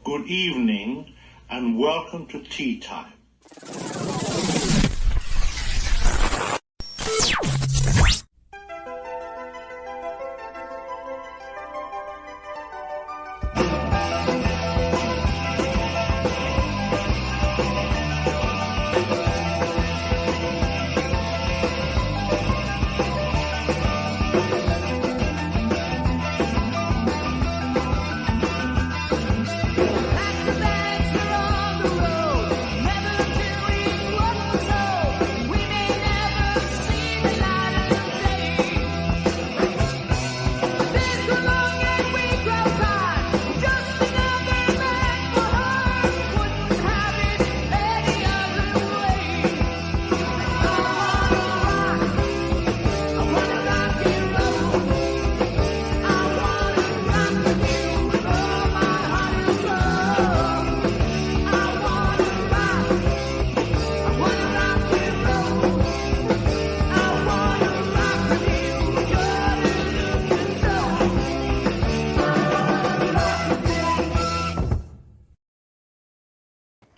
good evening, and welcome to Tea Time.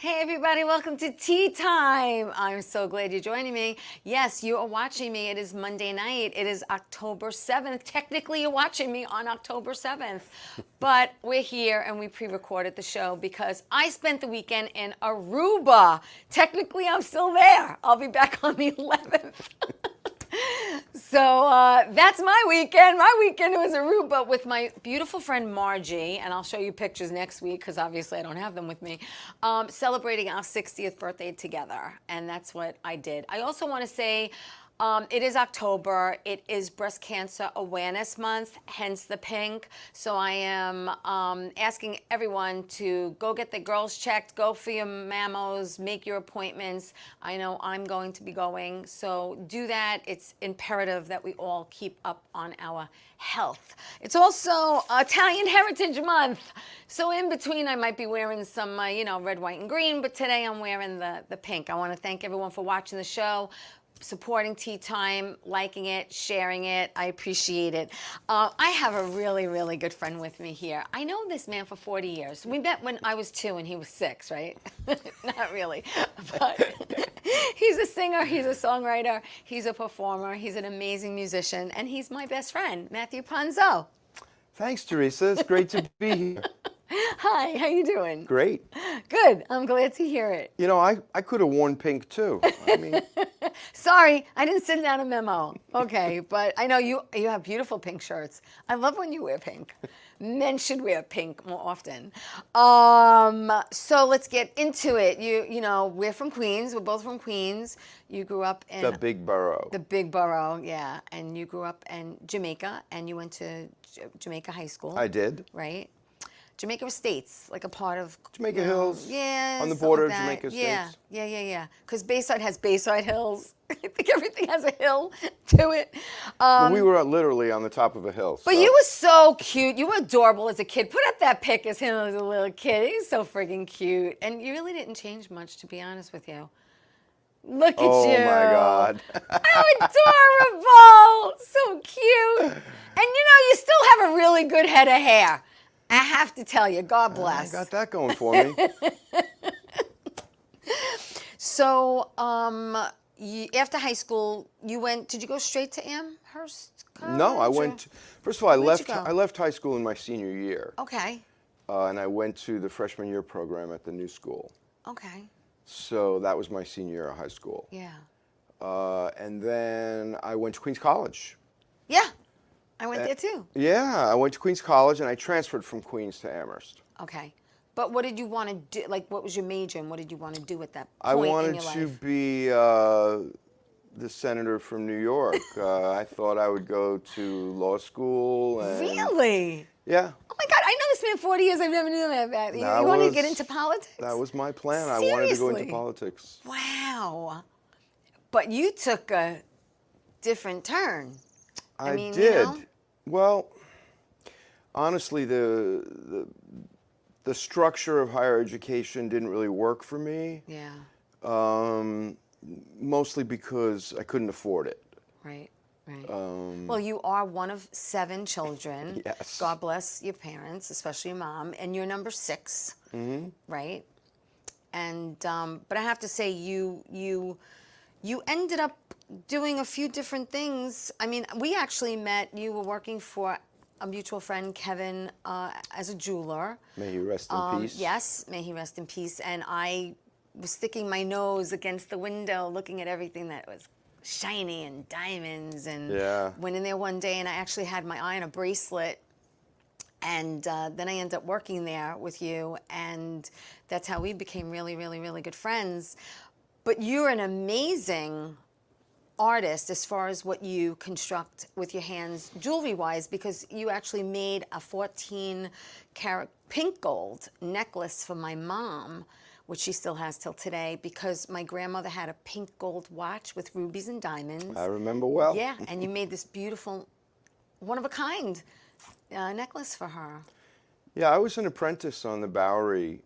Hey everybody, welcome to Tea Time. I'm so glad you're joining me. Yes, you are watching me. It is Monday night. It is October 7th. Technically, you're watching me on October 7th. But we're here and we pre-recorded the show because I spent the weekend in Aruba. Technically, I'm still there. I'll be back on the 11th. So that's my weekend. My weekend was Aruba with my beautiful friend Margie, and I'll show you pictures next week because obviously I don't have them with me, celebrating our 60th birthday together, and that's what I did. I also want to say it is October. It is Breast Cancer Awareness Month, hence the pink. So I am asking everyone to go get the girls checked, go for your mammos, make your appointments. I know I'm going to be going, so do that. It's imperative that we all keep up on our health. It's also Italian Heritage Month. So in between, I might be wearing some, red, white, and green, but today I'm wearing the pink. I want to thank everyone for watching the show, supporting Tea Time, liking it, sharing it. I appreciate it. I have a really, really good friend with me here. I know this man for 40 years. We met when I was 2 and he was 6, right? Not really. But he's a singer, he's a songwriter, he's a performer, he's an amazing musician, and he's my best friend, Matthew Ponzo. Thanks, Theresa. It's great to be here. Hi, how you doing? Great. Good. I'm glad to hear it. You know, I could have worn pink too. I mean, sorry, I didn't send down a memo. Okay, but I know you have beautiful pink shirts. I love when you wear pink. Men should wear pink more often. So let's get into it. You know, we're from Queens. We're both from Queens. You grew up in the big borough. The big borough, yeah. And you grew up in Jamaica, and you went to Jamaica High School. I did. Right. Jamaica Estates, like a part of Jamaica Hills. Yeah, on the border of like Jamaica Estates. Yeah. Because Bayside has Bayside Hills. I think everything has a hill to it. Well, we were literally on the top of a hill. But you were so cute. You were adorable as a kid. Put up that pic as him as a little kid. He's so friggin' cute. And you really didn't change much, to be honest with you. Look at you. Oh my God. How adorable. So cute. And you still have a really good head of hair. I have to tell you, God bless. I got that going for me. So, after high school, did you go straight to Amherst College? No, I went, first of all, I left high school in my senior year. Okay. And I went to the freshman year program at the new school. Okay. So that was my senior year of high school. Yeah. And then I went to Queens College. Yeah. I went there too. Yeah, I went to Queens College and I transferred from Queens to Amherst. Okay. But what did you want to do? Like, what was your major and what did you want to do at that point I wanted in your life? to be the senator from New York. I thought I would go to law school. And, really? Yeah. Oh my God, I know this man 40 years. I've never knew that. You wanted to get into politics? That was my plan. Seriously? I wanted to go into politics. Wow. But you took a different turn. I mean, did. Well, honestly, the structure of higher education didn't really work for me. Yeah. Mostly because I couldn't afford it. Right. Well, you are one of 7 children. Yes. God bless your parents, especially your mom, and you're number 6. right? And but I have to say, you ended up doing a few different things. I mean, we actually met. You were working for a mutual friend, Kevin, as a jeweler. May he rest in peace. Yes, may he rest in peace. And I was sticking my nose against the window, looking at everything that was shiny and diamonds, and went in there one day, and I actually had my eye on a bracelet. And then I ended up working there with you, and that's how we became really, really, really good friends. But you're an amazing artist as far as what you construct with your hands, jewelry-wise, because you actually made a 14-karat pink gold necklace for my mom, which she still has till today, because my grandmother had a pink gold watch with rubies and diamonds. I remember well. Yeah, and you made this beautiful, one-of-a-kind necklace for her. Yeah, I was an apprentice on the Bowery.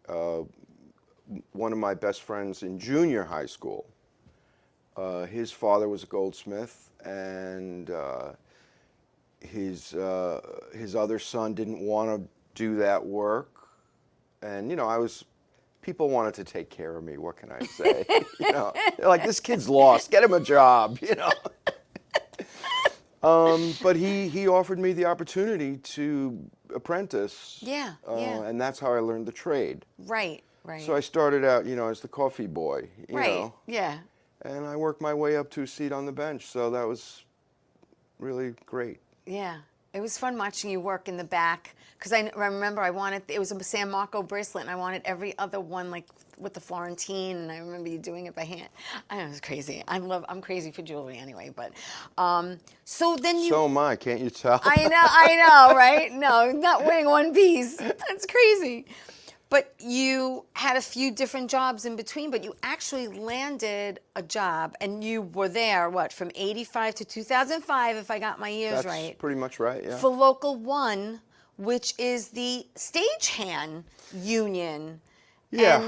One of my best friends in junior high school, his father was a goldsmith, and his other son didn't want to do that work. And, you know, people wanted to take care of me. What can I say? You know, they're like, this kid's lost. Get him a job, you know. But he offered me the opportunity to apprentice. Yeah. And that's how I learned the trade. Right. So I started out, you know, as the coffee boy, you know. Yeah. And I worked my way up to a seat on the bench. So that was really great. Yeah. It was fun watching you work in the back, because I remember it was a San Marco bracelet, and I wanted every other one, like with the Florentine, and I remember you doing it by hand. I know, it was crazy. I'm crazy for jewelry anyway, but so then you... So am I, can't you tell? I know, right? No, not wearing one piece. That's crazy. But you had a few different jobs in between, but you actually landed a job, and you were there, what, from 85 to 2005, if I got my years right? That's pretty much right, yeah. For Local 1, which is the stagehand union. Yeah.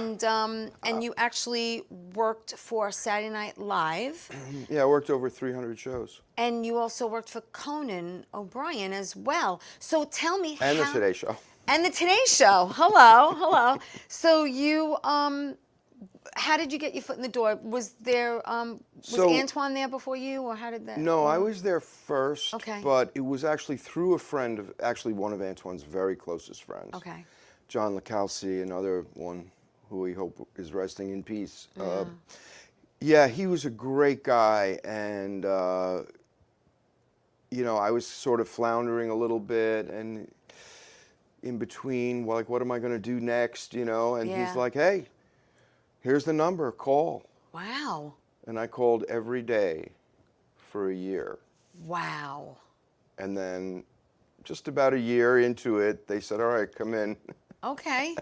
And you actually worked for Saturday Night Live. Yeah, I worked over 300 shows. And you also worked for Conan O'Brien as well. So tell me And the Today Show. And the Today Show. Hello. So you, how did you get your foot in the door? Was there, was Antoine there before you, or how did that? No, I was there first. Okay. But it was actually through a friend of, actually one of Antoine's very closest friends. Okay. John LaCalci, another one who we hope is resting in peace. Yeah, he was a great guy, and you know, I was sort of floundering a little bit, and in between, like, what am I going to do next, you know? And he's like, hey, here's the number, call. Wow. And I called every day for a year. Wow. And then just about a year into it, they said, all right, come in. Okay.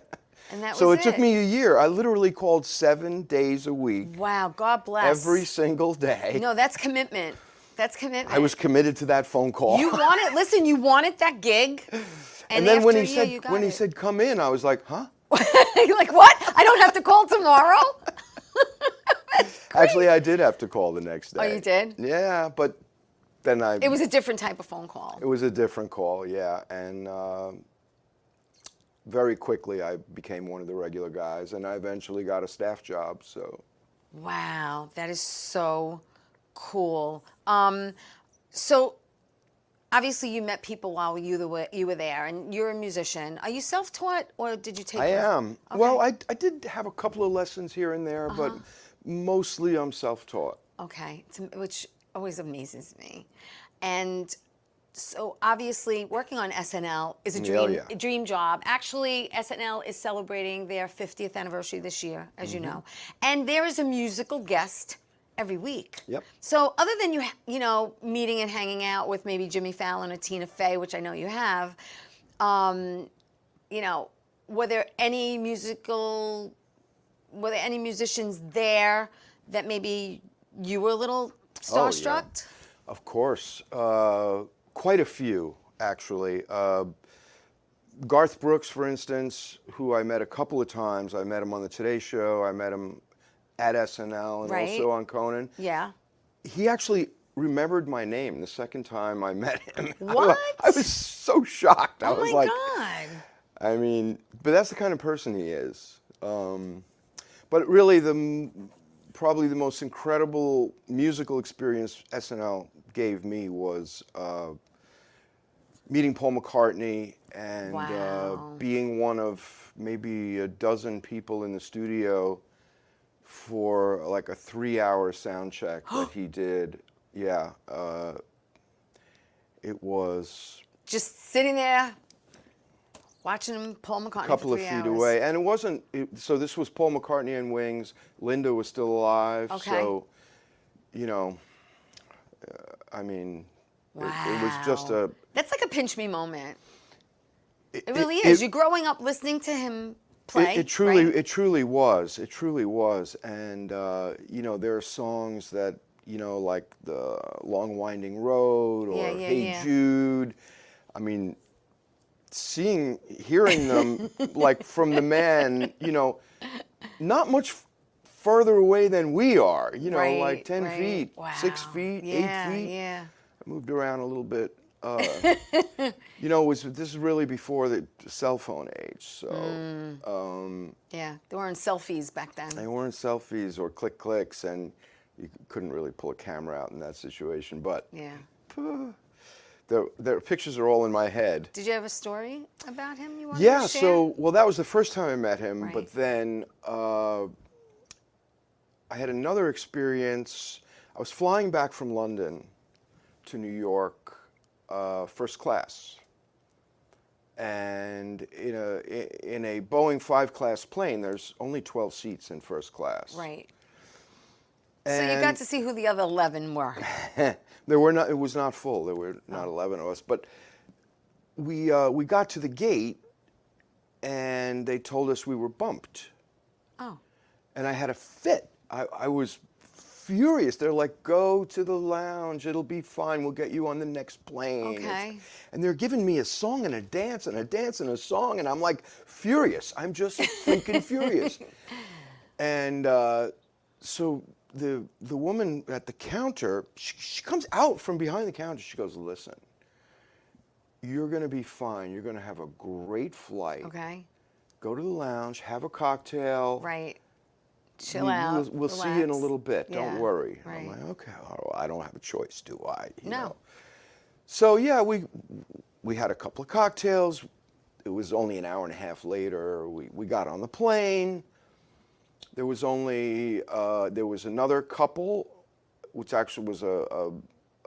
And that was So it took me a year. I literally called 7 days a week. Wow, God bless. Every single day. No, that's commitment. That's commitment. I was committed to that phone call. You wanted, you wanted that gig. And then when he said come in, I was like, huh? You're like, what? I don't have to call tomorrow? Actually, I did have to call the next day. Oh, you did? Yeah, but then It was a different type of phone call. It was a different call, yeah. And very quickly, I became one of the regular guys, and I eventually got a staff job, so. Wow, that is so cool. So obviously you met people while you were there, and you're a musician. Are you self-taught, or did you take I am. Okay. Well, I did have a couple of lessons here and there, but mostly I'm self-taught. Okay, which always amazes me. And so obviously working on SNL is a dream job. Actually, SNL is celebrating their 50th anniversary this year, as you know. And there is a musical guest every week. Yep. So other than you know, meeting and hanging out with maybe Jimmy Fallon or Tina Fey, which I know you have, you know, were there any musicians there that maybe you were a little starstruck? Oh, yeah. Of course. Quite a few, actually. Garth Brooks, for instance, who I met a couple of times. I met him on the Today Show. I met him at SNL and also on Conan. Yeah. He actually remembered my name the second time I met him. What? I was so shocked. I was like, God. I mean, but that's the kind of person he is. But really, probably the most incredible musical experience SNL gave me was meeting Paul McCartney and Wow. being one of maybe a dozen people in the studio for like a 3-hour sound check that he did. Yeah, it was Just sitting there watching Paul McCartney a couple for of 3 feet hours. away, and it wasn't. So this was Paul McCartney and Wings. Linda was still alive. Okay. So, you know, I mean, Wow. it was just a. That's like a pinch me moment. It really is. You're growing up listening to him play. It truly, right? it truly was. It truly was. And you know, there are songs that, you know, like the Long Winding Road or Yeah, Hey Jude. I mean, hearing them like from the man, you know, not much further away than we are. You know, Right, like 10 right. feet, Wow. 6 feet, Yeah, 8 feet. yeah. I moved around a little bit. You know, this is really before the cell phone age, so Yeah, they weren't selfies back then. they weren't selfies or clicks, and you couldn't really pull a camera out in that situation. But Yeah. the pictures are all in my head. Did you have a story about him you wanted Yeah, to share? so well, that was the first time I met him, Right. but then I had another experience. I was flying back from London to New York, first class, and in a Boeing 5 class plane, there's only 12 seats in first class. Right. So you got And to see who the other 11 were. there were not. It was not full. There were not 11 of us, but we got to the gate, and they told us we were bumped. Oh. And I had a fit. I was furious. They're like, go to the lounge. It'll be fine. We'll get you on the next plane. Okay. And they're giving me a song and a dance and a dance and a song. And I'm like furious. I'm just freaking furious. And so the woman at the counter, she comes out from behind the counter. She goes, listen, you're going to be fine. You're going to have a great flight. Okay. Go to the lounge, have a cocktail. Right. Chill out. We'll see you in a relax. little bit. Yeah, Don't worry. right. I'm like, okay. Oh, I don't have a choice, do I? You No. know? So yeah, we had a couple of cocktails. It was only an hour and a half later. We got on the plane. There was another couple, which actually was a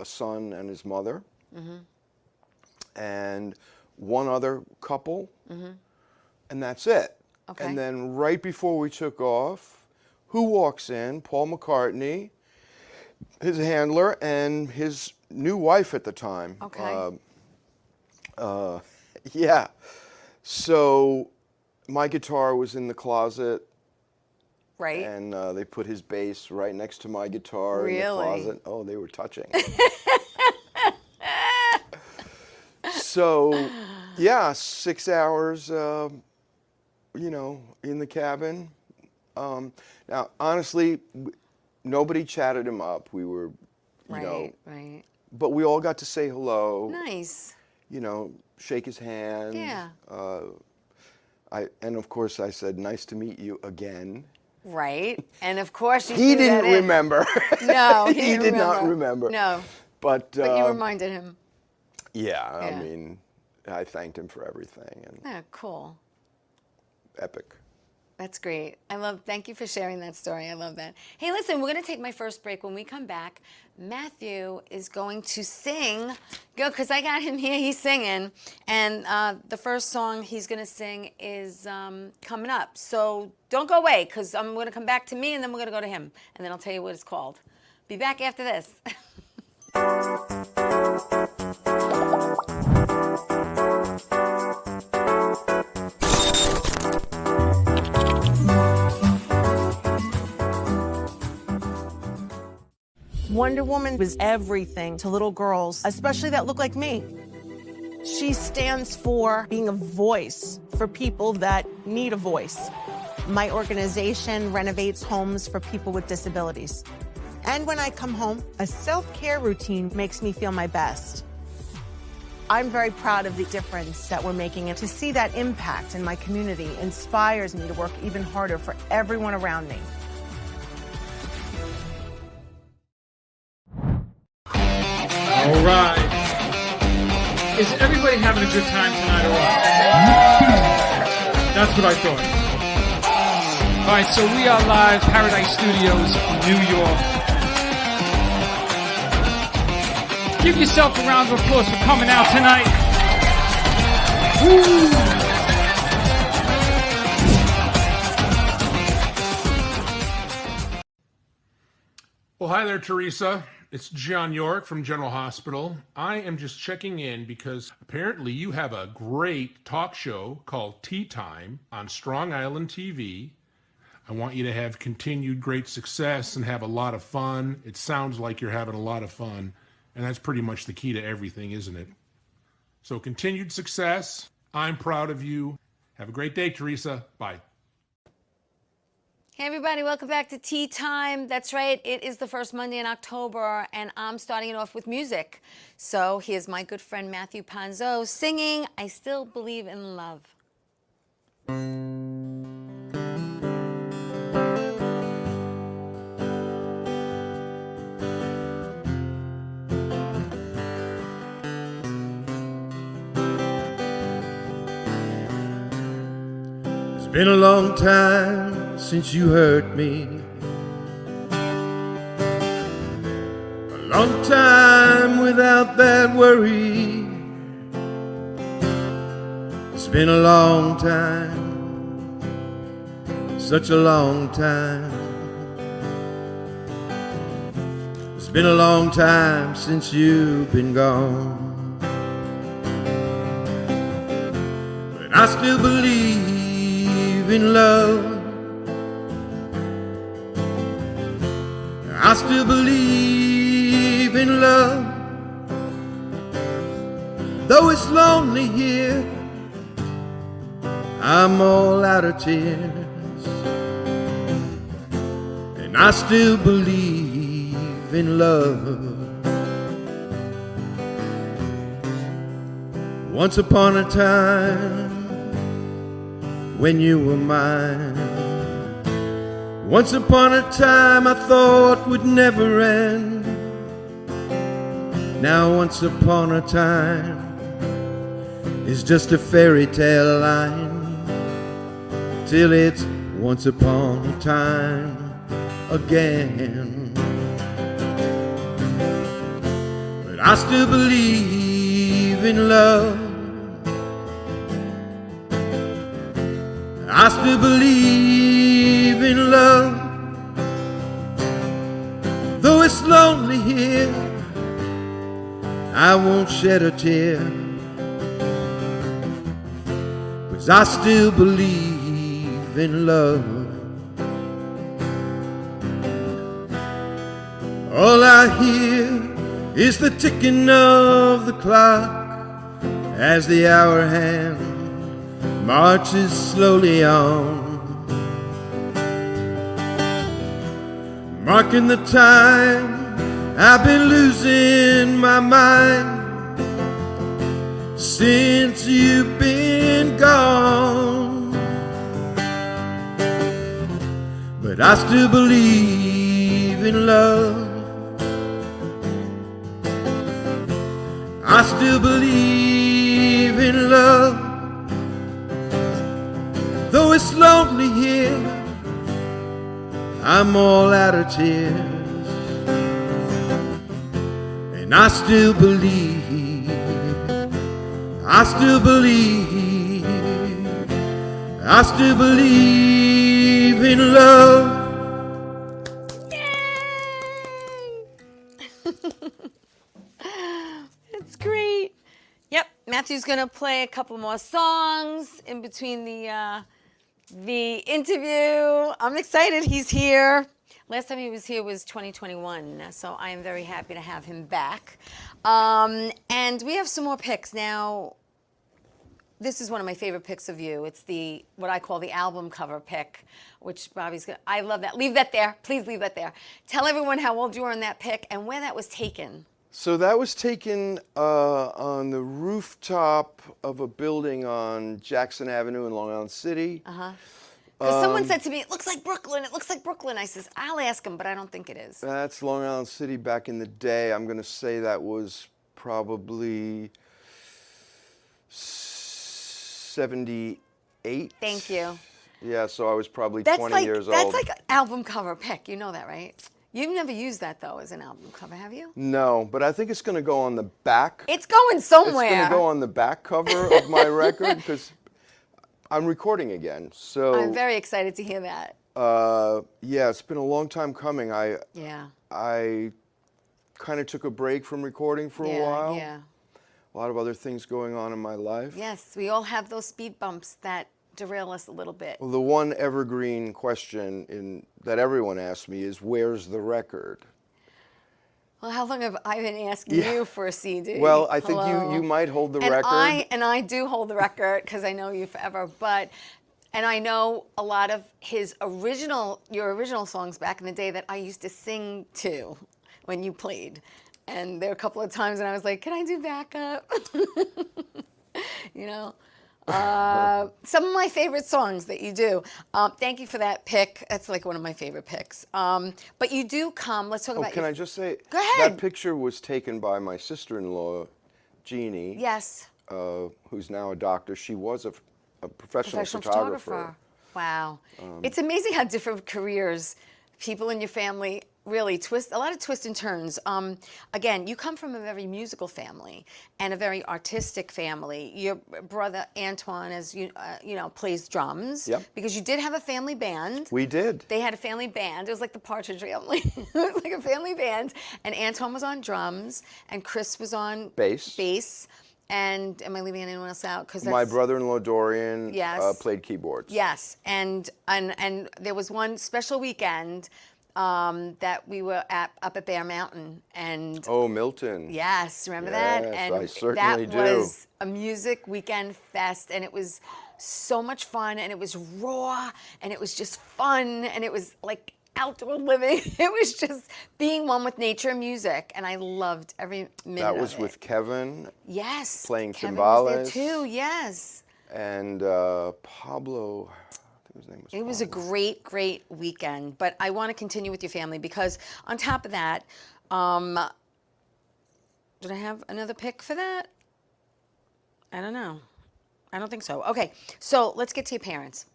son and his mother, and one other couple, and that's it. Okay. And then right before we took off, who walks in? Paul McCartney, his handler, and his new wife at the time. Okay. Yeah. So my guitar was in the closet. Right. And they put his bass right next to my guitar in the Really? closet. Oh, they were touching. So, yeah, 6 hours, you know, in the cabin. Now, honestly, nobody chatted him up. We were, you know, Right. but we all got to say hello. Nice. You know, shake his hand. Yeah. And of course, I said, "Nice to meet you again." Right. And of course you He threw that didn't in. remember. No, he he didn't did not remember. No. But But you reminded him. yeah, Yeah. I mean, I thanked him for everything, and Oh, cool. epic. That's great. Thank you for sharing that story. I love that. Hey, listen, we're going to take my first break. When we come back, Matthew is going to sing. Go, because I got him here. He's singing. And the first song he's going to sing is coming up. So don't go away, because I'm going to come back to me, and then we're going to go to him. And then I'll tell you what it's called. Be back after this. Wonder Woman was everything to little girls, especially that look like me. She stands for being a voice for people that need a voice. My organization renovates homes for people with disabilities. And when I come home, a self-care routine makes me feel my best. I'm very proud of the difference that we're making, and to see that impact in my community inspires me to work even harder for everyone around me. All right. Is everybody having a good time tonight or what? That's what I thought. All right, so we are live, Paradise Studios, New York. Give yourself a round of applause for coming out tonight. Woo! Well, hi there, Theresa. It's John York from General Hospital. I am just checking in because apparently you have a great talk show called Tea Time on Strong Island TV. I want you to have continued great success and have a lot of fun. It sounds like you're having a lot of fun, and that's pretty much the key to everything, isn't it? So continued success. I'm proud of you. Have a great day, Theresa. Bye. Hey everybody, welcome back to Tea Time. That's right, it is the first Monday in October, and I'm starting it off with music. So here's my good friend Matthew Panzo singing I Still Believe in Love. It's been a long time since you hurt me, a long time without that worry. It's been a long time, such a long time. It's been a long time since you've been gone, but I still believe in love. I still believe in love, though it's lonely here. I'm all out of tears, and I still believe in love. Once upon a time, when you were mine, once upon a time I thought would never end. Now once upon a time is just a fairy tale line, till it's once upon a time again. But I still believe in love. I still believe in love, though it's lonely here. I won't shed a tear, 'cause I still believe in love. All I hear is the ticking of the clock as the hour hand marches slowly on, marking the time I've been losing my mind since you've been gone. But I still believe in love. I still believe in love, though it's lonely here. I'm all out of tears, and I still believe, I still believe, I still believe in love. It's great. Yep, Matthew's gonna play a couple more songs in between the interview. I'm excited he's here. Last time he was here was 2021, so I am very happy to have him back. And we have some more picks. Now, this is one of my favorite picks of you. It's what I call the album cover pick, which Bobby's gonna, I love that. Leave that there, please leave that there. Tell everyone how old you were in that pick and where that was taken. So that was taken on the rooftop of a building on Jackson Avenue in Long Island City. Because someone said to me, it looks like Brooklyn, it looks like Brooklyn. I says, I'll ask him, but I don't think it is. That's Long Island City back in the day. I'm going to say that was probably 78. Thank you. Yeah, so I was probably 20 years old. That's like an album cover pick. You know that, right? You've never used that, though, as an album cover, have you? No, but I think it's going to go on the back. It's going somewhere. It's going to go on the back cover of my record because I'm recording again. So I'm very excited to hear that. yeah, it's been a long time coming. I kind of took a break from recording for a while. Yeah. A lot of other things going on in my life. Yes, we all have those speed bumps that derail us a little bit. Well, the one evergreen question that everyone asks me is, where's the record? Well, how long have I been asking you for a CD? Well, I think you might hold the record. I do hold the record because I know you forever. And I know a lot of your original songs back in the day that I used to sing to when you played. And there were a couple of times and I was like, can I do backup? You know? Some of my favorite songs that you do. Thank you for that pick. That's like one of my favorite picks. But you do come. Let's talk about. Can I just say? Go ahead. That picture was taken by my sister-in-law, Jeannie. Yes. Who's now a doctor. She was a professional photographer. Wow. It's amazing how different careers, people in your family really a lot of twists and turns. Again, you come from a very musical family and a very artistic family. Your brother Antoine, as you know, plays drums. Yep. Because you did have a family band. We did. They had a family band. It was like the Partridge Family. It was like a family band. And Antoine was on drums, and Chris was on bass. And am I leaving anyone else out? Because my brother-in-law Dorian played keyboards. Yes, and there was one special weekend that we were up at Bear Mountain, and Milton. Yes, remember that? And I certainly that was a music weekend fest, and it was so much fun, and it was raw, and it was just fun, and it was like outdoor living. It was just being one with nature and music, and I loved every minute That was of it. with Kevin. Yes, playing Kevin timbales. was there too. Yes. And Pablo. His name was It was a great, great weekend, but I want to continue with your family because on top of that, did I have another pick for that? I don't know. I don't think so. Okay, so let's get to your parents.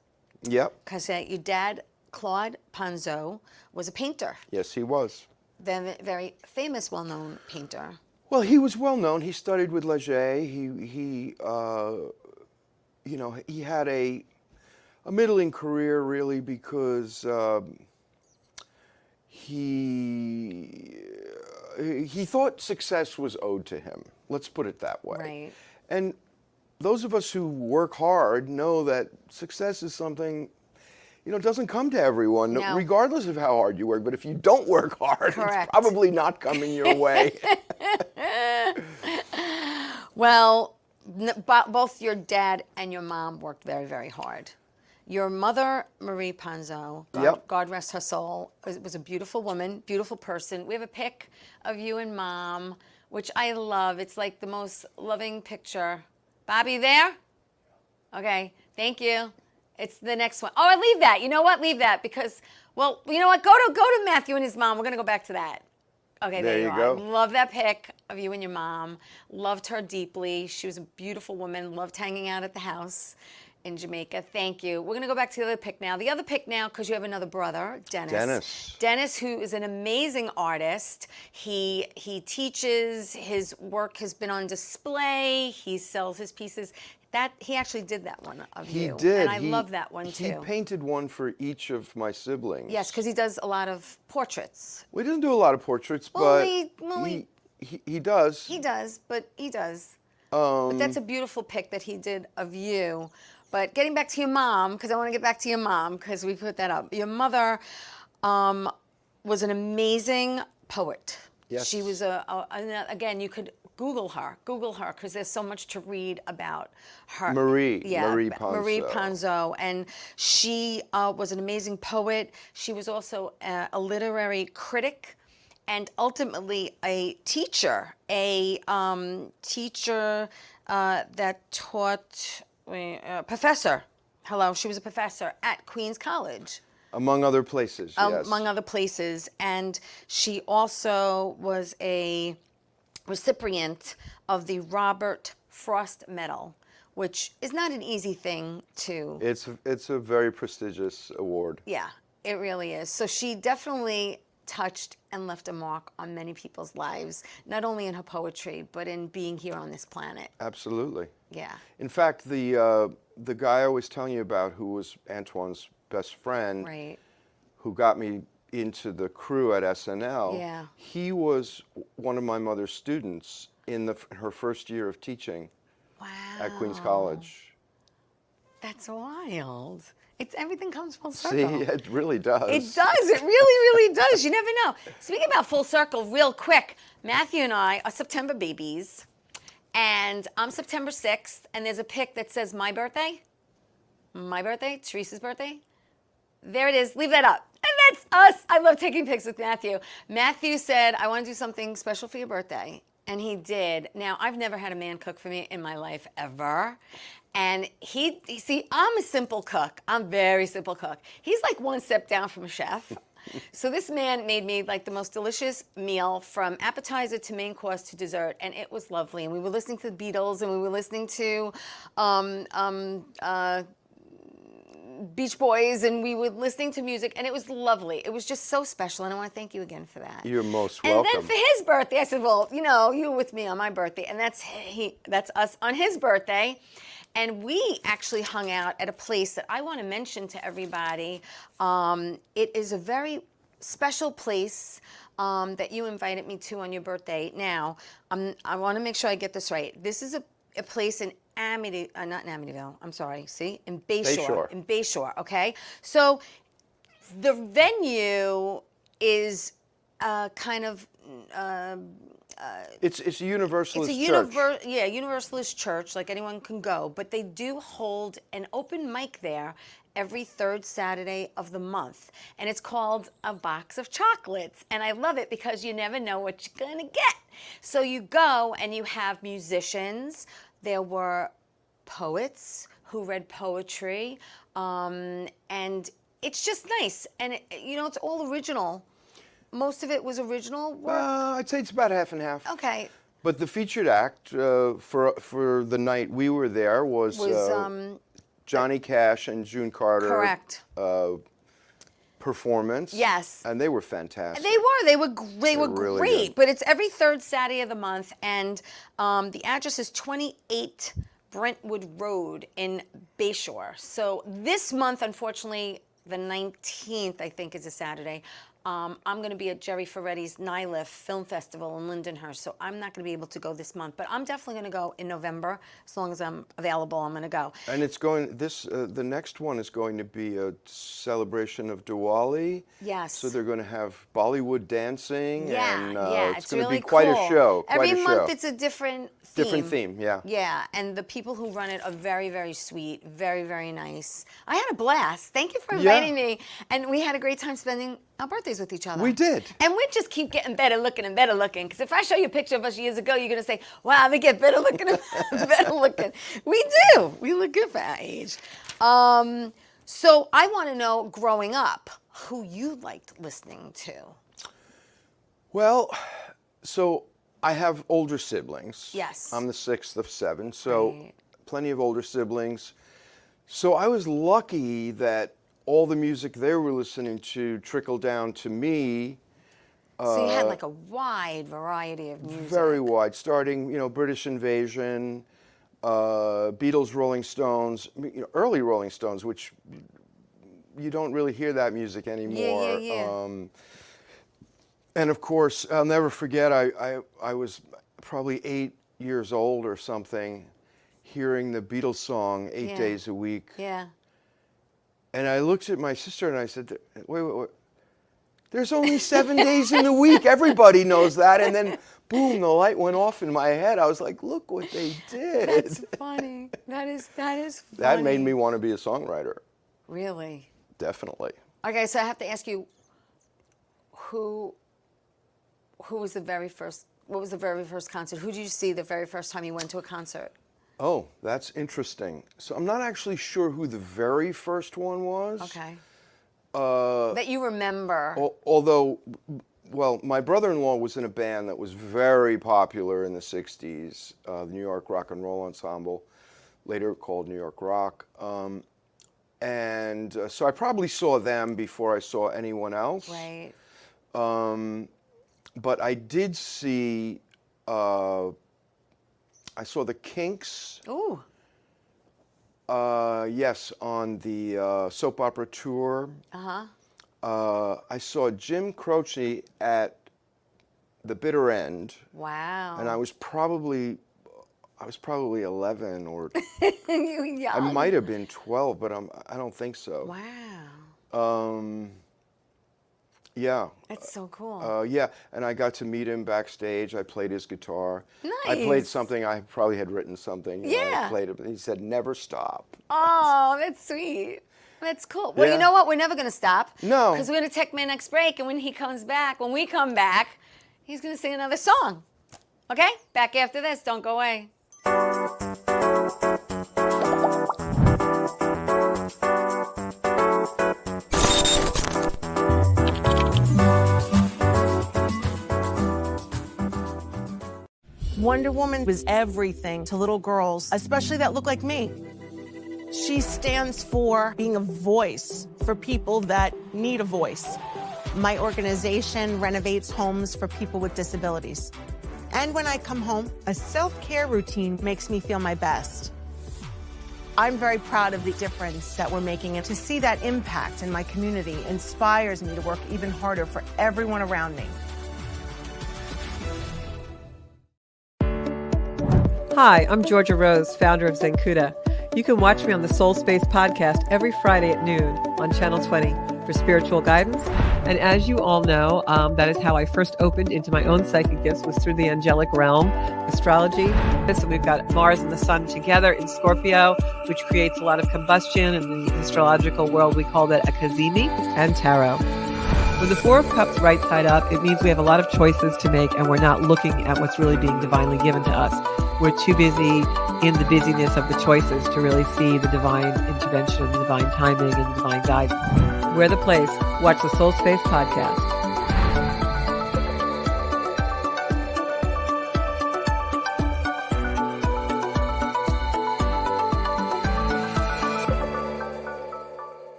Yep. Because your dad, Claude Panzo, was a painter. Yes, he was. Then a very famous, well-known painter. Well, he was well known. He studied with Leger. He had a middling career, really, because he thought success was owed to him. Let's put it that way. Right. And those of us who work hard know that success is something, doesn't come to everyone, No. regardless of how hard you work. But if you don't work hard, Correct. it's probably not coming your way. Well, both your dad and your mom worked very, very hard. Your mother, Marie Panzo, God rest her soul, was a beautiful woman, beautiful person. We have a pic of you and Mom, which I love. It's like the most loving picture. Bobby, there? Okay, thank you. It's the next one. Oh, I leave that. You know what? Leave that because, well, you know what? Go to Matthew and his mom. We're going to go back to that. Okay, there you go. Love that pic of you and your mom. Loved her deeply. She was a beautiful woman. Loved hanging out at the house in Jamaica. Thank you. We're going to go back to the other pic now. The other pic now, because you have another brother, Dennis. Dennis, who is an amazing artist. He teaches. His work has been on display. He sells his pieces. He actually did that one of you. He did. And I love that one too. He painted one for each of my siblings. Yes, because he does a lot of portraits. Well, he doesn't do a lot of portraits, but he does. He does, but he does. But that's a beautiful pic that he did of you. But getting back to your mom, because I want to get back to your mom, because we put that up. Your mother was an amazing poet. Yes. She was again, you could Google her, because there's so much to read about her. Marie Panzo. And she was an amazing poet. She was also a literary critic and ultimately a teacher, that taught, professor. Hello, she was a professor at Queens College. Among other places, yes. Among other places. And she also was a recipient of the Robert Frost Medal, which is not an easy thing to... It's a very prestigious award. Yeah, it really is. So she definitely touched and left a mark on many people's lives, not only in her poetry, but in being here on this planet. Absolutely. Yeah. In fact, the guy I was telling you about, who was Antoine's best friend, Right. who got me into the crew at SNL, Yeah. he was one of my mother's students in her first year of teaching Wow. at Queens College. That's wild. Everything comes full See, circle. it really does. It does. It really, really does. You never know. Speaking about full circle, real quick, Matthew and I are September babies, and I'm September 6th, and there's a pic that says my birthday, Teresa's birthday. There it is. Leave that up. And that's us. I love taking pics with Matthew. Matthew said, I want to do something special for your birthday. And he did. Now, I've never had a man cook for me in my life ever. And see, I'm a simple cook. I'm a very simple cook. He's like one step down from a chef. So this man made me like the most delicious meal, from appetizer to main course to dessert, and it was lovely. And we were listening to the Beatles, and we were listening to Beach Boys, and we were listening to music, and it was lovely. It was just so special, and I want to thank you again for that. You're most welcome. And then for his birthday, I said, well, you were with me on my birthday, and that's us on his birthday. And we actually hung out at a place that I want to mention to everybody. It is a very special place that you invited me to on your birthday. Now, I want to make sure I get this right. This is a place in not in Amityville, I'm sorry, see? In Bayshore. In Bayshore, okay? So the venue is kind of... it's a Universalist church. Universalist church, like anyone can go, but they do hold an open mic there every third Saturday of the month, and it's called A Box of Chocolates, and I love it because you never know what you're gonna get. So you go and you have musicians. There were poets who read poetry, and it's just nice, and it's all original. Most of it was original work? I'd say it's about half and half. Okay. But the featured act for the night we were there was Johnny Cash and June Carter. Correct. Performance. Yes. And they were fantastic. They were really great. good. But it's every third Saturday of the month, and the address is 28 Brentwood Road in Bayshore. So this month, unfortunately, the 19th, I think, is a Saturday. I'm going to be at Jerry Ferretti's NYLIF Film Festival in Lindenhurst, so I'm not going to be able to go this month. But I'm definitely going to go in November. As long as I'm available, I'm going to go. And it's going, the next one is going to be a celebration of Diwali. Yes. So they're going to have Bollywood dancing. Yeah, and it's going to really be quite cool. a show. Every month it's a different theme. Different theme, yeah. Yeah, and the people who run it are very, very sweet, very, very nice. I had a blast. Thank you for inviting me. And we had a great time spending our birthdays with each other. We did. And we just keep getting better looking and better looking. Because if I show you a picture of us years ago, you're going to say, wow, they get better looking and better looking. We do. We look good for our age. So I want to know, growing up, who you liked listening to. Well, so I have older siblings. Yes. I'm the sixth of seven, so Right. plenty of older siblings. So I was lucky that all the music they were listening to trickled down to me. So you had like a wide variety of music. Very wide, starting, British Invasion, Beatles, Rolling Stones, early Rolling Stones, which you don't really hear that music anymore. Yeah. And of course, I'll never forget, I was probably 8 years old or something, hearing the Beatles song 8 days a week. Yeah. And I looked at my sister and I said, wait. There's only 7 days in the week. Everybody knows that. And then, boom, the light went off in my head. I was like, look what they did. That's funny. That is funny. That made me want to be a songwriter. Really? Definitely. Okay, so I have to ask you, who who was the very first? What was the very first concert? Who did you see the very first time you went to a concert? Oh, that's interesting. So I'm not actually sure who the very first one was. Okay. That you remember. Although, well, my brother-in-law was in a band that was very popular in the 60s, the New York Rock and Roll Ensemble, later called New York Rock. So I probably saw them before I saw anyone else. Right. But I did see, I saw the Kinks. Ooh. Yes, on the soap opera tour. I saw Jim Croce at the bitter end. Wow. And I was probably 11 or You young. I might have been 12, but I don't think so. Wow. Yeah. That's so cool. Yeah, and I got to meet him backstage. I played his guitar. Nice. I played something. I probably had written something. Yeah. I played it, but he said, "Never stop." Oh, that's sweet. That's cool. Well, Yeah. you know what? We're never going to stop. No. Because we're going to take my next break, and when we come back, he's going to sing another song. Okay? Back after this. Don't go away. Wonder Woman was everything to little girls, especially that look like me. She stands for being a voice for people that need a voice. My organization renovates homes for people with disabilities. And when I come home, a self-care routine makes me feel my best. I'm very proud of the difference that we're making, and to see that impact in my community inspires me to work even harder for everyone around me. Hi, I'm Georgia Rose, founder of Zenkuda. You can watch me on the Soul Space podcast every Friday at noon on Channel 20 for spiritual guidance. And as you all know, that is how I first opened into my own psychic gifts, was through the angelic realm, astrology. So we've got Mars and the Sun together in Scorpio, which creates a lot of combustion. In the astrological world, we call that a kazemi, and tarot. With the Four of Cups right side up, it means we have a lot of choices to make, and we're not looking at what's really being divinely given to us. We're too busy in the busyness of the choices to really see the divine intervention, the divine timing, and the divine guidance. We're the place. Watch the Soul Space podcast.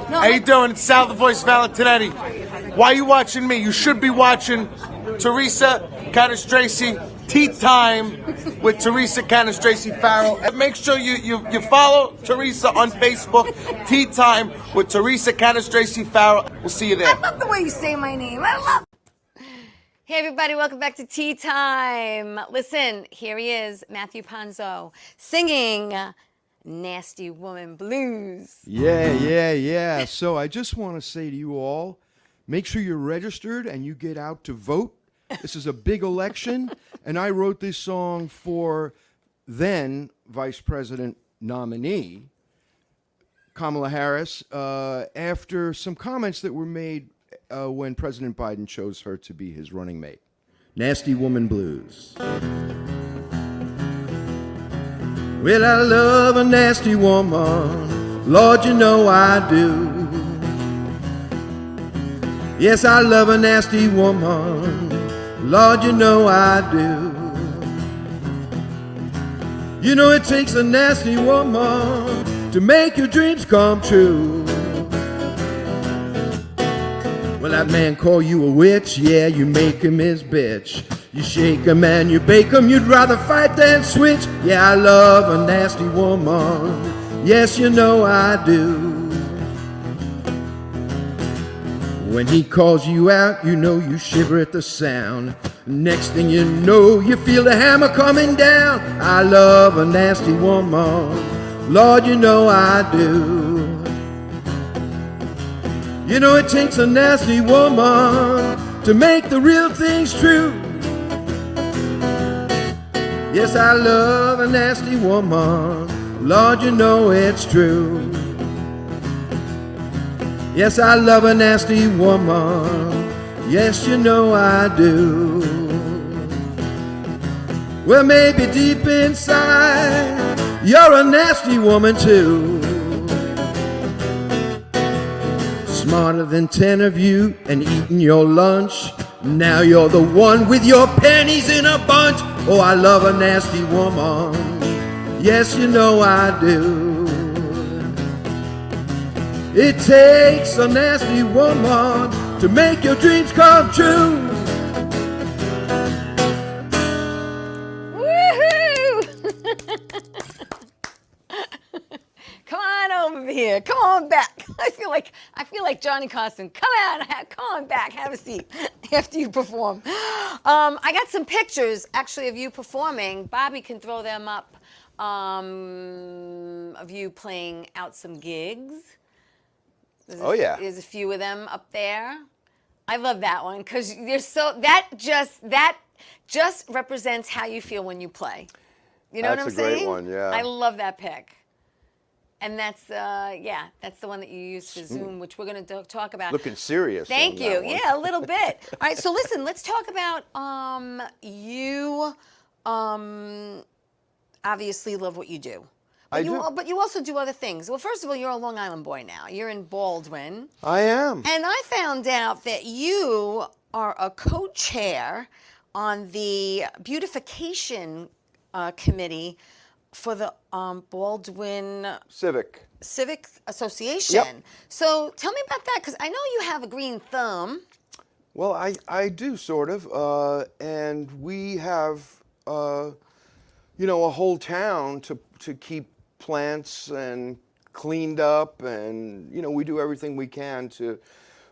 How you doing? It's Sal, the voice Valentinetti. Why are you watching me? You should be watching Theresa Canastraci Tea Time with Theresa Canastraci Farrell. And make sure you follow Theresa on Facebook. Tea Time with Theresa Canastraci Farrell. We'll see you there. I love the way you say my name. I love. Hey everybody, welcome back to Tea Time. Listen, here he is, Matthew Ponzo, singing Nasty Woman Blues. Yeah. So I just want to say to you all, make sure you're registered and you get out to vote. This is a big election, and I wrote this song for then Vice President nominee Kamala Harris after some comments that were made when President Biden chose her to be his running mate. Nasty Woman Blues. Well, I love a nasty woman, Lord, you know I do. Yes, I love a nasty woman, Lord, you know I do. You know it takes a nasty woman to make your dreams come true. Well, that man call you a witch, yeah, you make him his bitch. You shake him and you bake him, you'd rather fight than switch. Yeah, I love a nasty woman, yes, you know I do. When he calls you out, you know you shiver at the sound. Next thing you know, you feel the hammer coming down. I love a nasty woman, Lord, you know I do. You know it takes a nasty woman to make the real things true. Yes, I love a nasty woman, Lord, you know it's true. Yes, I love a nasty woman, Yes, you know I do. Well, maybe deep inside, you're a nasty woman too. Smarter than 10 of you and eating your lunch. Now you're the one with your pennies in a bunch. Oh, I love a nasty woman. Yes, you know I do. It takes a nasty woman to make your dreams come true. Woohoo! Come on over here. Come on back. I feel like Johnny Carson. Come on back. Have a seat after you perform. I got some pictures actually of you performing. Bobby can throw them up. Of you playing out some gigs. There's a few of them up there. I love that one because you're that just represents how you feel when you play. You know what I'm saying? That's a great one, yeah. I love that pic. And that's that's the one that you use for Zoom, which we're going to talk about. Looking serious. Thank you. Yeah, a little bit. All right, so listen, let's talk about you. Obviously, love what you do. But But you also do other things. Well, first of all, you're a Long Island boy now. You're in Baldwin. I am. And I found out that you are a co-chair on the beautification committee for the Baldwin Civic Association. Yep. So tell me about that, because I know you have a green thumb. Well, I do sort of, and we have a whole town to keep plants and cleaned up, and we do everything we can to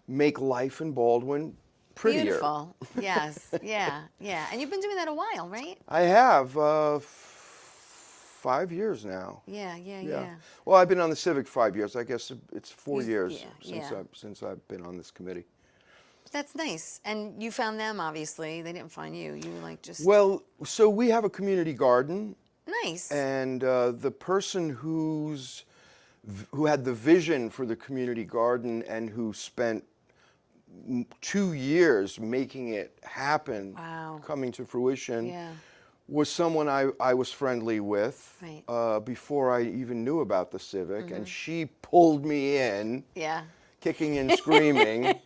make life in Baldwin prettier. Beautiful. Yes. Yeah. And you've been doing that a while, right? I have 5 years now. Yeah. Well, I've been on the Civic 5 years. I guess it's 4 years yeah. since I've been on this committee. That's nice. And you found them, obviously. They didn't find you. You were just... Well, so we have a community garden. Nice. And the person who had the vision for the community garden and who spent 2 years making it happen, coming to fruition, was someone I was friendly with before I even knew about the Civic. And she pulled me in, kicking and screaming.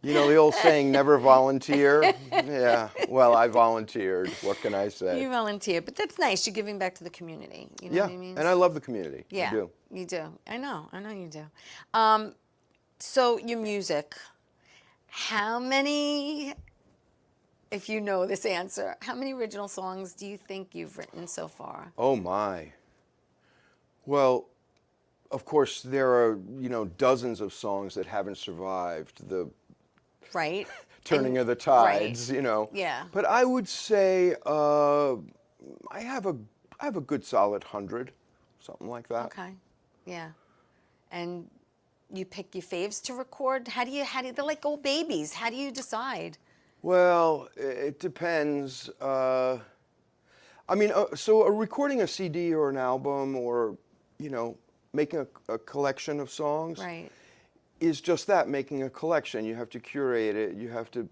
You know the old saying, never volunteer? Yeah, well, I volunteered. What can I say? You volunteer, but that's nice. You're giving back to the community. You know what I mean? And I love the community. Yeah, I do. You do. I know you do. So your music, how many, if you know this answer, how many original songs do you think you've written so far? Oh, my. Well, of course, there are, dozens of songs that haven't survived the turning of the tides, Yeah. But I would say I have a good solid 100, something like that. Okay. Yeah. And you pick your faves to record? How do you, they're like old babies. How do you decide? Well, it depends. So recording a CD or an album or, making a collection of songs is just that, making a collection. You have to curate it. You have to,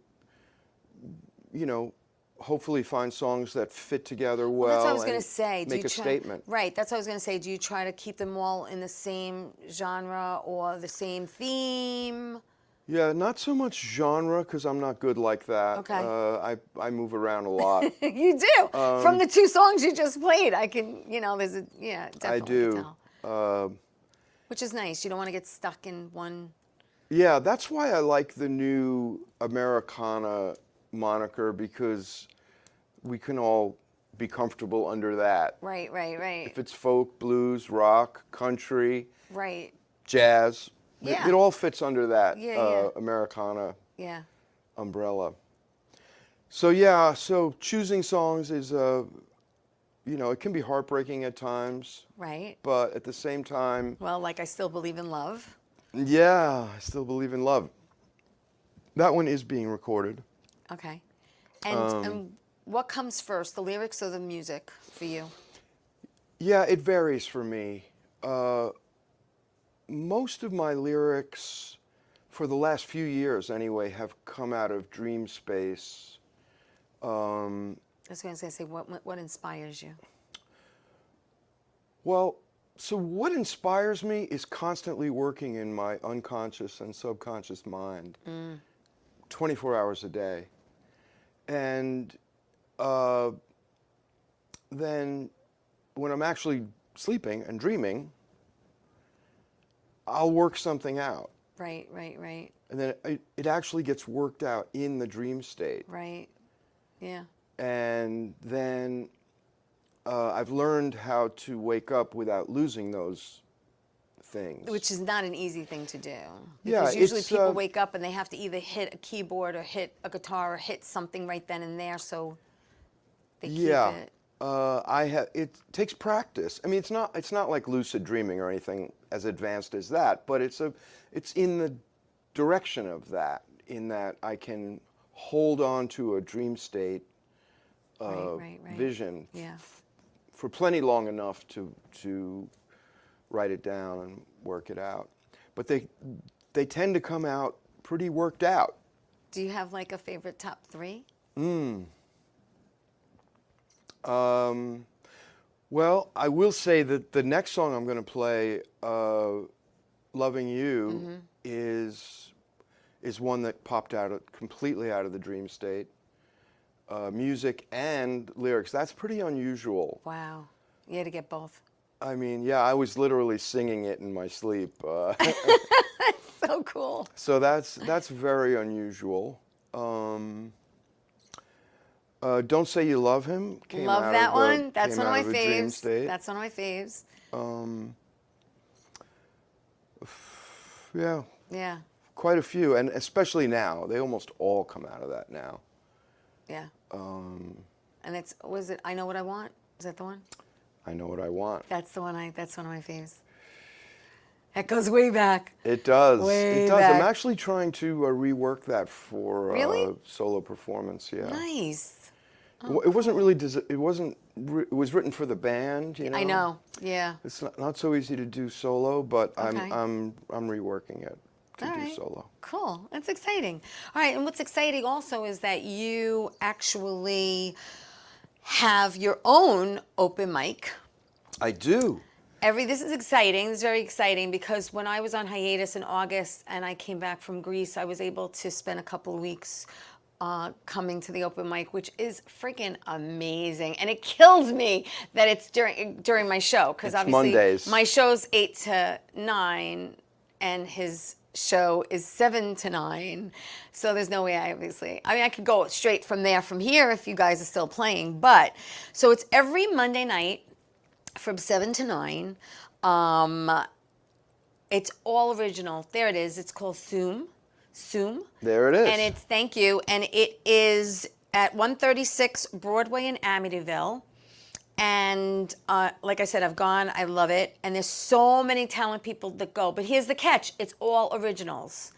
hopefully find songs that fit together well. That's what I was going to say. Make a statement. Right. That's what I was going to say. Do you try to keep them all in the same genre or the same theme? Yeah, not so much genre, because I'm not good like that. Okay. I move around a lot. You do. From the 2 songs you just played, I can, there's a, definitely. I do. Can tell. Which is nice. You don't want to get stuck in one. Yeah, that's why I like the new Americana moniker, because we can all be comfortable under that. Right. If it's folk, blues, rock, country, jazz, it all fits under that Americana umbrella. So choosing songs is it can be heartbreaking at times. Right. But at the same time... Well, like I Still Believe in Love. Yeah, I Still Believe in Love. That one is being recorded. Okay. And what comes first, the lyrics or the music for you? Yeah, it varies for me. Most of my lyrics for the last few years anyway, have come out of dream space. I was going to say, what inspires you? Well, so what inspires me is constantly working in my unconscious and subconscious mind, 24 hours a day. And then when I'm actually sleeping and dreaming, I'll work something out. Right, right, right. And then it actually gets worked out in the dream state. Right, yeah. And then I've learned how to wake up without losing those things. Which is not an easy thing to do. Yeah, Because usually it's, people wake up and they have to either hit a keyboard or hit a guitar or hit something right then and there, so they keep it. It takes practice. I mean, it's not like lucid dreaming or anything as advanced as that, but it's in the direction of that, in that I can hold on to a dream state vision for plenty long enough to write it down and work it out. But they tend to come out pretty worked out. Do you have like a favorite top 3? Well, I will say that the next song I'm going to play, "Loving You," is one that popped completely out of the dream state. Music and lyrics. That's pretty unusual. Wow. You had to get both. I mean, yeah, I was literally singing it in my sleep. So cool. So that's very unusual. "Don't Say You Love Him" came Love out that of one. That's came one of out my a dream faves. state. That's one of my faves. Yeah. Yeah. Quite a few, and especially now. They almost all come out of that now. Yeah. And was it I Know What I Want? Is that the one? I Know What I Want. That's one of my faves. That goes way back. It does. Way It does. back. I'm actually trying to rework that for Really? solo performance. Yeah. Nice. It wasn't really. It wasn't. It was written for the band. You know. I know. Yeah. It's not so easy to do solo, but Okay. I'm reworking it to All do right. solo. Cool. That's exciting. All right. And what's exciting also is that you actually have your own open mic. I do. This is exciting. This is very exciting because when I was on hiatus in August and I came back from Greece, I was able to spend a couple of weeks coming to the open mic, which is freaking amazing. And it kills me that it's during my show because obviously Mondays. my show's 8 to 9 and his show is 7 to 9. So there's no way I could go straight from here if you guys are still playing. But so it's every Monday night from 7 to 9. It's all original. There it is. It's called Zoom. There it is. And thank you. And it is at 136 Broadway in Amityville. And like I said, I've gone. I love it. And there's so many talented people that go. But here's the catch. It's all originals.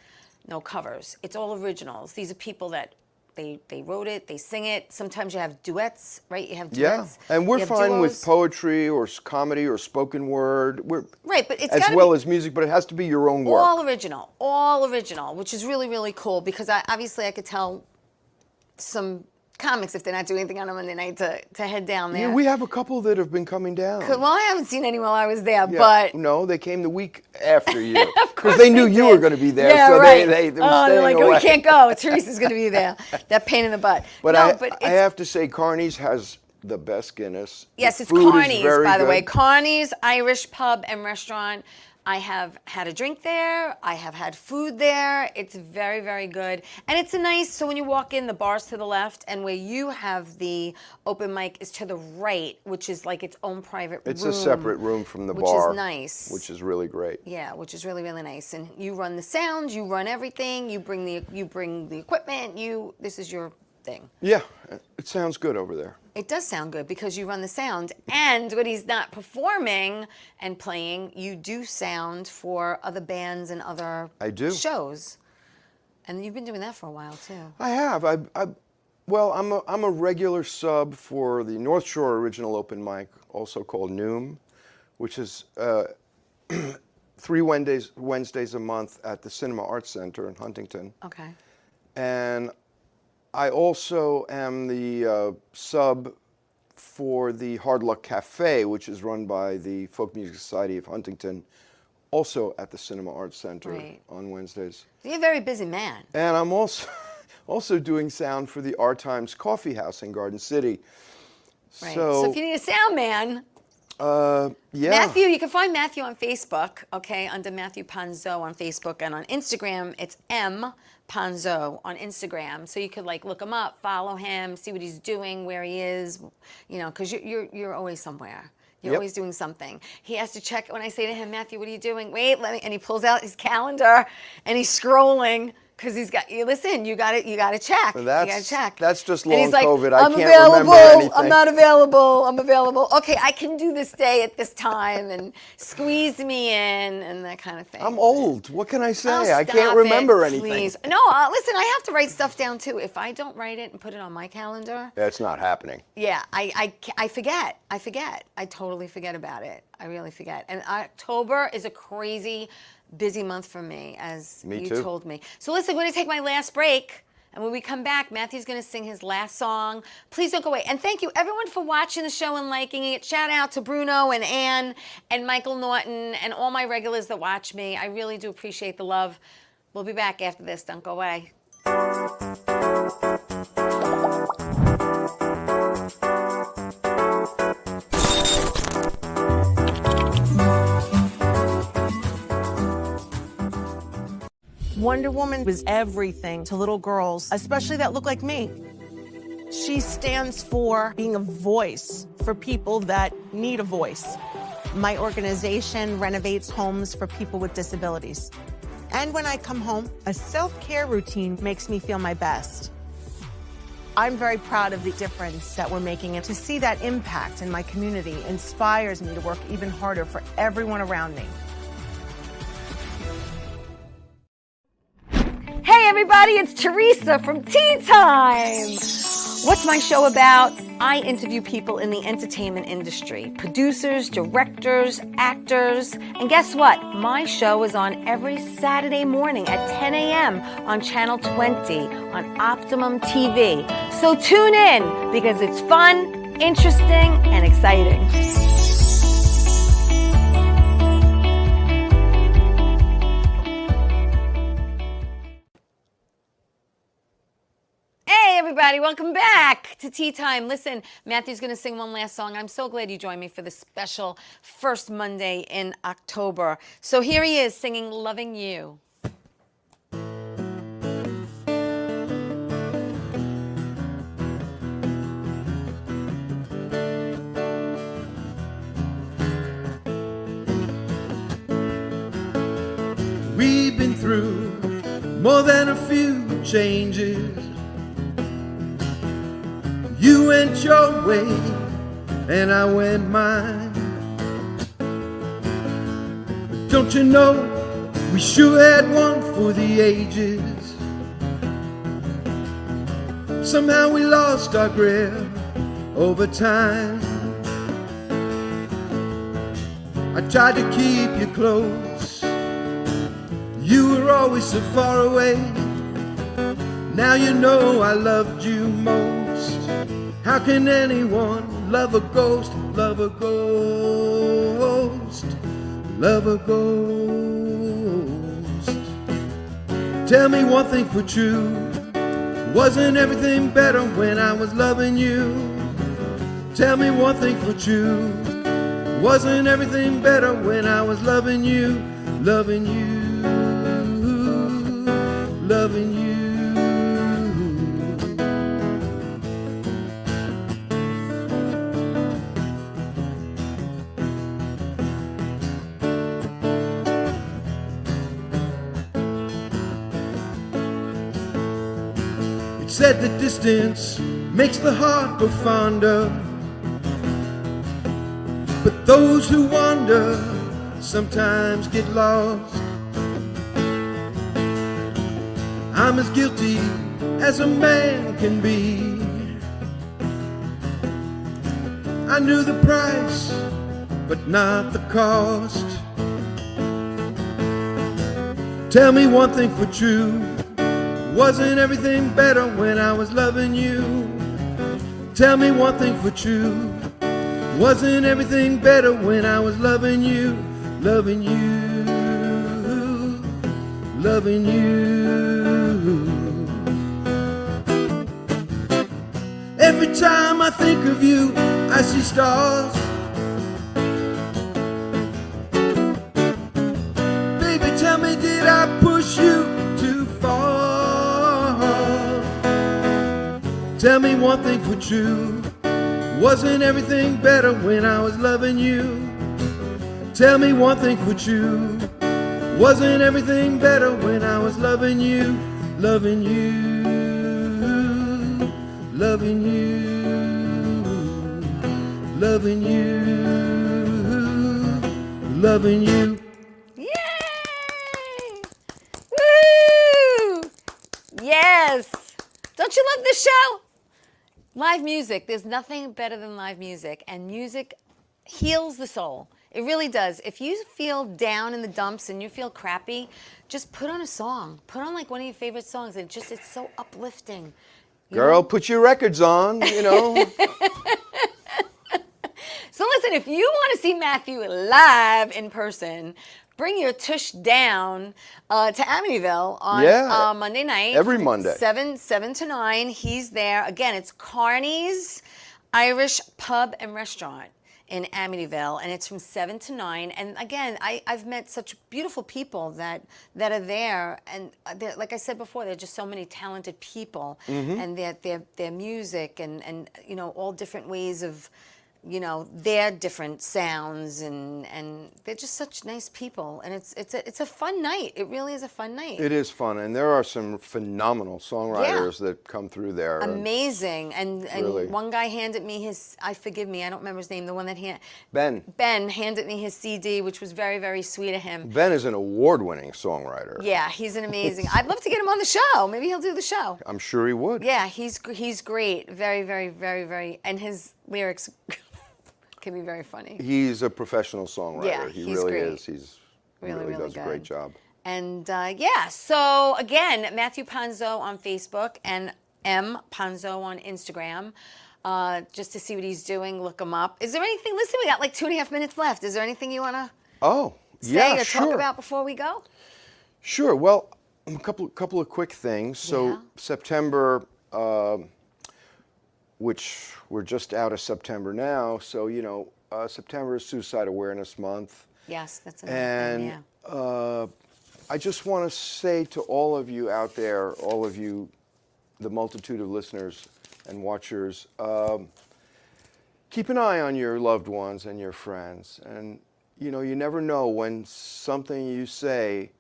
No covers. It's all originals. These are people that they wrote it, they sing it. Sometimes you have duets, right? You have duets. Yeah, and we're you have fine with duos. Poetry or comedy or spoken word. Right, but it's as gotta well be as music, but it has to be your own work. all original, which is really, really cool because obviously I could tell some comics if they're not doing anything on a Monday night to head down there. Yeah, we have a couple that have been coming down. Well, I haven't seen any while I was there, Yeah, but no, they came the week after you Of because course they knew they you did. were going to be there. Yeah, so right. they were they're staying like, away. oh, we can't go. Teresa's going to be there. That pain in the butt. But no, I have to say, Carney's has the best Guinness. Yes, The it's food is Carney's, very by the way. good. Carney's Irish Pub and Restaurant. I have had a drink there. I have had food there. It's very, very good. And it's so when you walk in, the bar's to the left, and where you have the open mic is to the right, which is like its own private room. It's a separate room from the which bar. is nice. Which is really great. Yeah, which is really, really nice. And you run the sound, you run everything, you bring the equipment, this is your thing. Yeah, it sounds good over there. It does sound good because you run the sound. And when he's not performing and playing, you do sound for other bands and other shows. And you've been doing that for a while too. I have. I'm a regular sub for the North Shore Original Open Mic, also called Noom, which is 3 3 Wednesdays a month at the Cinema Arts Center in Huntington. Okay. And I also am the sub for the Hard Luck Cafe, which is run by the Folk Music Society of Huntington, also at the Cinema Arts Center on Wednesdays. So you're a very busy man. And I'm also doing sound for the Our Times Coffee House in Garden City. Right. So if you need a sound man, yeah. Matthew, you can find Matthew on Facebook, okay, under Matthew Ponzo on Facebook, and on Instagram, it's M Ponzo on Instagram. So you could like look him up, follow him, see what he's doing, where he is, you know, because you're always somewhere. You're always doing something. He has to check when I say to him, Matthew, what are you doing? Wait, let me, and he pulls out his calendar and he's scrolling. Because he's got, listen, you got to check. You got to check. That's just And long he's like, COVID. I'm I can't available. remember anything. I'm not available. I'm available. Okay, I can do this day at this time, and squeeze me in and that kind of thing. I'm old. What can I say? Oh, I can't remember anything. Please. No, listen, I have to write stuff down too. If I don't write it and put it on my calendar, That's not happening. yeah, I forget. I forget. I totally forget about it. I really forget. And October is a crazy busy month for me, as you told me. So listen, we're going to take my last break. And when we come back, Matthew's going to sing his last song. Please don't go away. And thank you, everyone, for watching the show and liking it. Shout out to Bruno and Ann and Michael Norton and all my regulars that watch me. I really do appreciate the love. We'll be back after this. Don't go away. Wonder Woman was everything to little girls, especially that look like me. She stands for being a voice for people that need a voice. My organization renovates homes for people with disabilities. And when I come home, a self-care routine makes me feel my best. I'm very proud of the difference that we're making, and to see that impact in my community inspires me to work even harder for everyone around me. Hey everybody, it's Theresa from Tea Time. What's my show about? I interview people in the entertainment industry, producers, directors, actors, and guess what? My show is on every Saturday morning at 10 a.m. on Channel 20 on Optimum TV. So tune in because it's fun, interesting, and exciting. Everybody, welcome back to Tea Time. Listen, Matthew's going to sing one last song. I'm so glad you joined me for this special first Monday in October. So here he is singing Loving You. We've been through more than a few changes. You went your way, and I went mine. But don't you know, we sure had one for the ages. Somehow we lost our grip over time. I tried to keep you close. You were always so far away. Now you know I loved you most. How can anyone love a ghost, love a ghost, love a ghost? Tell me one thing for true. Wasn't everything better when I was loving you? Tell me one thing for true. Wasn't everything better when I was loving you, loving you, loving you? Said the distance makes the heart go fonder, but those who wander sometimes get lost. I'm as guilty as a man can be. I knew the price, but not the cost. Tell me one thing for true. Wasn't everything better when I was loving you? Tell me one thing for true. Wasn't everything better when I was loving you? Loving you, loving you. Every time I think of you, I see stars. Baby, tell me, did I push you too far? Tell me one thing for true. Wasn't everything better when I was loving you? Tell me one thing for true. Wasn't everything better when I was loving you? Loving you, loving you, loving you, loving you. Yay! Woo! Yes! Don't you love this show? Live music. There's nothing better than live music. And music heals the soul. It really does. If you feel down in the dumps and you feel crappy, just put on a song. Put on like one of your favorite songs. And just, it's so uplifting. Girl, put your records on, you know. So listen, if you want to see Matthew live in person, bring your tush down to Amityville on Monday night. Every Monday. 7 to 9. He's there. Again, it's Carney's Irish Pub and Restaurant in Amityville, and it's from 7 to 9. And again, I've met such beautiful people that are there, and like I said before, there are just so many talented people, and their music and you know, all different ways of, you know, their different sounds, and they're just such nice people, and it's a fun night. It really is a fun night. It is fun, and there are some phenomenal songwriters that come through there. Amazing, and really. One guy handed me his, I don't remember his name, the one that Ben handed me his CD, which was very, very sweet of him. Ben is an award-winning songwriter. Yeah, he's an amazing. I'd love to get him on the show. Maybe he'll do the show. I'm sure he would. Yeah, he's great. Very, very, very, very, and his lyrics can be very funny. He's a professional songwriter. Yeah, he he's really great. is. He's Really, really really does a good. great job. And yeah, so again, Matthew Ponzo on Facebook and M Ponzo on Instagram. Just to see what he's doing, look him up. Is there anything? Listen, we got like 2.5 minutes left. Is there anything you want to say or talk about before we go? Sure. Well, a couple of quick things. So September, which we're just out of September now. So you know, September is Suicide Awareness Month. Yes, that's another thing, And I just want to say to all of you out there, all of you, the multitude of listeners and watchers, keep an eye on your loved ones and your friends. And, you know, you never know when something you say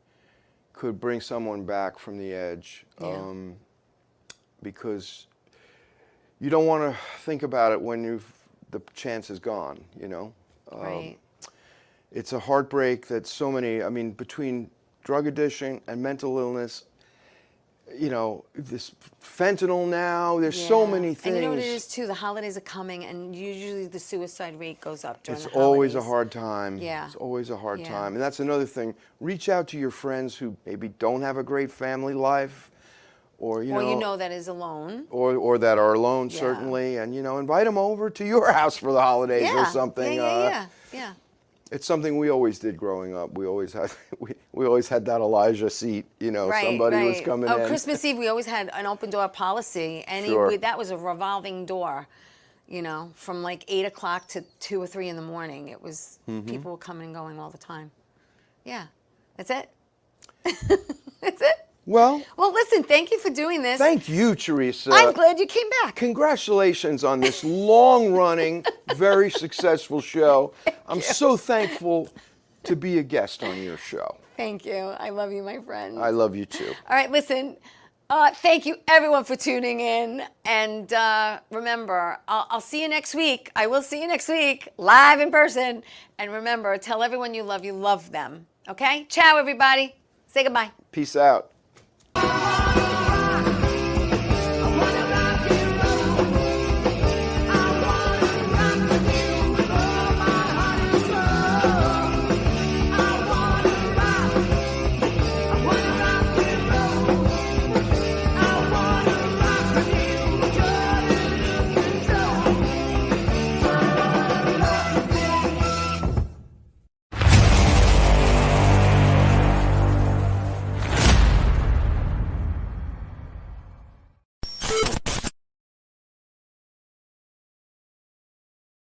could bring someone back from the edge. Because you don't want to think about it when the chance is gone, you know. Right. It's a heartbreak that so many, I mean, between drug addiction and mental illness, you know, this fentanyl now, there's so many things. And you know what it is too, the holidays are coming, and usually the suicide rate goes up during the holidays. It's always a hard time. Yeah. It's always a hard time. And that's another thing. Reach out to your friends who maybe don't have a great family life, or you know that is alone, or that are alone, certainly, and you know, invite them over to your house for the holidays or something. Yeah. It's something we always did growing up. We always had we always had that Elijah seat, you know, somebody was coming in. Christmas Eve, we always had an open door policy, and that was a revolving door, you know, from like 8 o'clock to 2 or 3 in the morning. It was people were coming and going all the time. Yeah, that's it. That's it. Well, listen, thank you for doing this. Thank you, Theresa. I'm glad you came back. Congratulations on this long-running, very successful show. I'm so thankful to be a guest on your show. Thank you. I love you, my friend. I love you too. All right, listen. Thank you, everyone, for tuning in. And remember, I'll see you next week. I will see you next week, live in person. And remember, tell everyone you love them. Okay? Ciao, everybody. Say goodbye. Peace out.